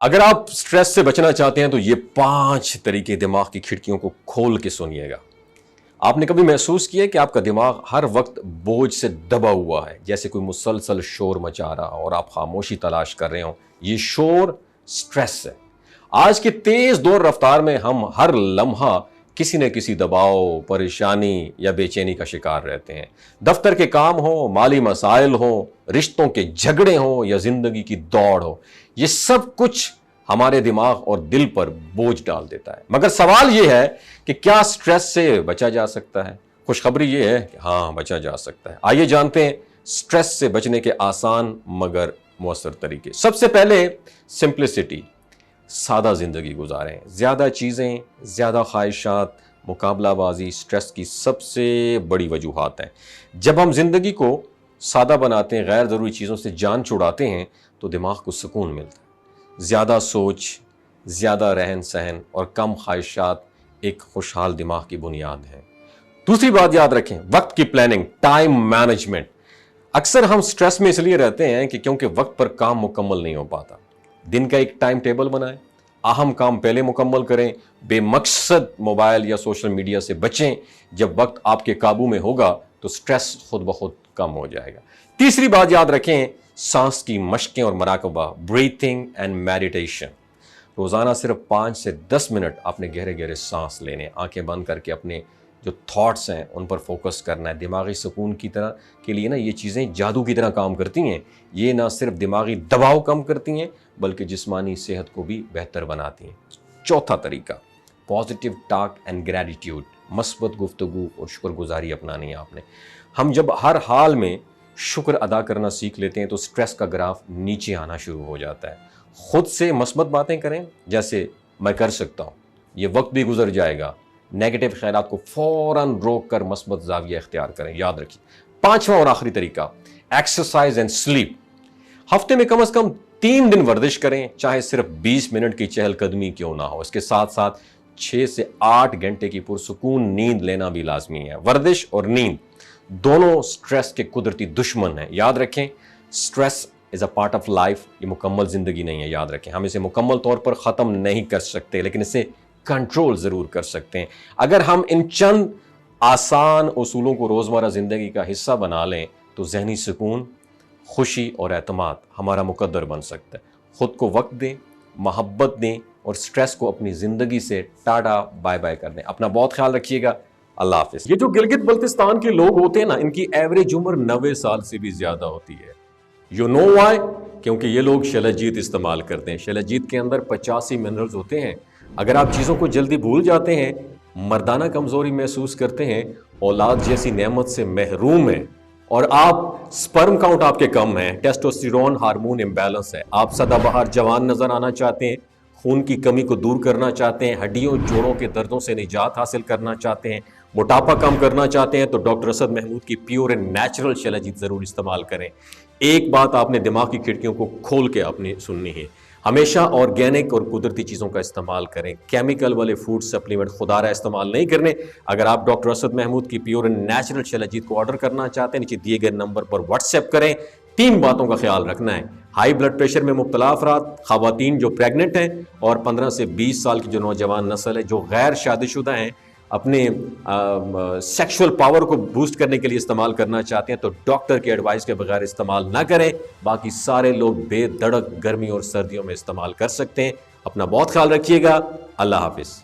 اگر آپ سٹریس سے بچنا چاہتے ہیں تو یہ 5 طریقے دماغ کی کھڑکیوں کو کھول کے سنیے گا۔ آپ نے کبھی محسوس کیا کہ آپ کا دماغ ہر وقت بوجھ سے دبا ہوا ہے، جیسے کوئی مسلسل شور مچا رہا اور آپ خاموشی تلاش کر رہے ہوں؟ یہ شور سٹریس ہے۔ آج کے تیز دور رفتار میں ہم ہر لمحہ کسی نہ کسی دباؤ، پریشانی یا بے چینی کا شکار رہتے ہیں۔ دفتر کے کام ہوں، مالی مسائل ہوں، رشتوں کے جھگڑے ہوں یا زندگی کی دوڑ ہو، یہ سب کچھ ہمارے دماغ اور دل پر بوجھ ڈال دیتا ہے۔ مگر سوال یہ ہے کہ کیا سٹریس سے بچا جا سکتا ہے؟ خوشخبری یہ ہے کہ ہاں، بچا جا سکتا ہے۔ آئیے جانتے ہیں سٹریس سے بچنے کے آسان مگر مؤثر طریقے۔ سب سے پہلے سمپلسٹی، سادہ زندگی گزاریں۔ زیادہ چیزیں، زیادہ خواہشات، مقابلہ بازی سٹریس کی سب سے بڑی وجوہات ہیں۔ جب ہم زندگی کو سادہ بناتے ہیں، غیر ضروری چیزوں سے جان چھڑاتے ہیں تو دماغ کو سکون ملتا ہے۔ زیادہ سوچ، زیادہ رہن سہن اور کم خواہشات ایک خوشحال دماغ کی بنیاد ہے۔ دوسری بات یاد رکھیں، وقت کی پلاننگ، ٹائم مینجمنٹ۔ اکثر ہم سٹریس میں اس لیے رہتے ہیں کہ کیونکہ وقت پر کام مکمل نہیں ہو پاتا۔ دن کا ایک ٹائم ٹیبل بنائیں، اہم کام پہلے مکمل کریں، بے مقصد موبائل یا سوشل میڈیا سے بچیں۔ جب وقت آپ کے قابو میں ہوگا تو سٹریس خود بخود کم ہو جائے گا۔ تیسری بات یاد رکھیں، سانس کی مشقیں اور مراقبہ، بریتھنگ اینڈ میڈیٹیشن۔ روزانہ صرف 5 سے 10 منٹ آپ نے گہرے گہرے سانس لینے، آنکھیں بند کر کے اپنے جو تھاٹس ہیں ان پر فوکس کرنا ہے۔ دماغی سکون کی طرح کے لیے یہ چیزیں جادو کی طرح کام کرتی ہیں۔ یہ نہ صرف دماغی دباؤ کم کرتی ہیں بلکہ جسمانی صحت کو بھی بہتر بناتی ہیں۔ چوتھا طریقہ، پازیٹیو ٹاک اینڈ گریٹیٹیوڈ، مثبت گفتگو اور شکر گزاری اپنانی ہے آپ نے۔ ہم جب ہر حال میں شکر ادا کرنا سیکھ لیتے ہیں تو سٹریس کا گراف نیچے آنا شروع ہو جاتا ہے۔ خود سے مثبت باتیں کریں، جیسے میں کر سکتا ہوں، یہ وقت بھی گزر جائے گا۔ نیگیٹو خیالات کو فوراً روک کر مثبت زاویہ اختیار کریں، یاد رکھیے۔ پانچواں اور آخری طریقہ، ایکسرسائز اینڈ سلیپ۔ ہفتے میں کم از کم 3 دن ورزش کریں، چاہے صرف 20 منٹ کی چہل قدمی کیوں نہ ہو۔ اس کے ساتھ ساتھ 6 سے 8 گھنٹے کی پرسکون نیند لینا بھی لازمی ہے۔ ورزش اور نیند دونوں سٹریس کے قدرتی دشمن ہیں۔ یاد رکھیں، stress is a part of life, یہ مکمل زندگی نہیں ہے۔ یاد رکھیں، ہم اسے مکمل طور پر ختم نہیں کر سکتے لیکن اسے کنٹرول ضرور کر سکتے ہیں۔ اگر ہم ان چند آسان اصولوں کو روزمرہ زندگی کا حصہ بنا لیں تو ذہنی سکون، خوشی اور اعتماد ہمارا مقدر بن سکتا ہے۔ خود کو وقت دیں، محبت دیں اور سٹریس کو اپنی زندگی سے ٹاٹا بائے بائے کر دیں۔ اپنا بہت خیال رکھیے گا۔ اللہ حافظ۔ یہ جو گلگت بلتستان کے لوگ ہوتے ہیں نا، ان کی ایوریج عمر 90 سال سے بھی زیادہ ہوتی ہے۔ You know why? کیونکہ یہ لوگ شلجیت استعمال کرتے ہیں۔ شلجیت کے اندر 85 منرلز ہوتے ہیں۔ اگر آپ چیزوں کو جلدی بھول جاتے ہیں، مردانہ کمزوری محسوس کرتے ہیں، اولاد جیسی نعمت سے محروم ہیں، اور آپ سپرم کاؤنٹ آپ کے کم ہیں، ٹیسٹوسٹیرون ہارمون امبیلنس ہے، آپ سدا بہار جوان نظر آنا چاہتے ہیں، خون کی کمی کو دور کرنا چاہتے ہیں، ہڈیوں جوڑوں کے دردوں سے نجات حاصل کرنا چاہتے ہیں، موٹاپا کم کرنا چاہتے ہیں، تو ڈاکٹر اسد محمود کی پیور اینڈ نیچرل شلجیت ضرور استعمال کریں۔ ایک بات آپ نے دماغ کی کھڑکیوں کو کھول کے اپنی سننی ہے، ہمیشہ آرگینک اور قدرتی چیزوں کا استعمال کریں۔ کیمیکل والے فوڈ سپلیمنٹ خدا رہا استعمال نہیں کرنے۔ اگر آپ ڈاکٹر اسد محمود کی پیور اینڈ نیچرل شلجیت کو آرڈر کرنا چاہتے ہیں، نیچے دیے گئے نمبر پر واٹس ایپ کریں۔ 3 باتوں کا خیال رکھنا ہے: ہائی بلڈ پریشر میں مبتلا افراد، خواتین جو پریگننٹ ہیں، اور 15 سے 20 سال کی جو نوجوان نسل ہے جو غیر شادی شدہ ہیں، اپنے سیکشول پاور کو بوسٹ کرنے کے لیے استعمال کرنا چاہتے ہیں تو ڈاکٹر کے ایڈوائس کے بغیر استعمال نہ کریں۔ باقی سارے لوگ بے دھڑک گرمی اور سردیوں میں استعمال کر سکتے ہیں۔ اپنا بہت خیال رکھیے گا۔ اللہ حافظ۔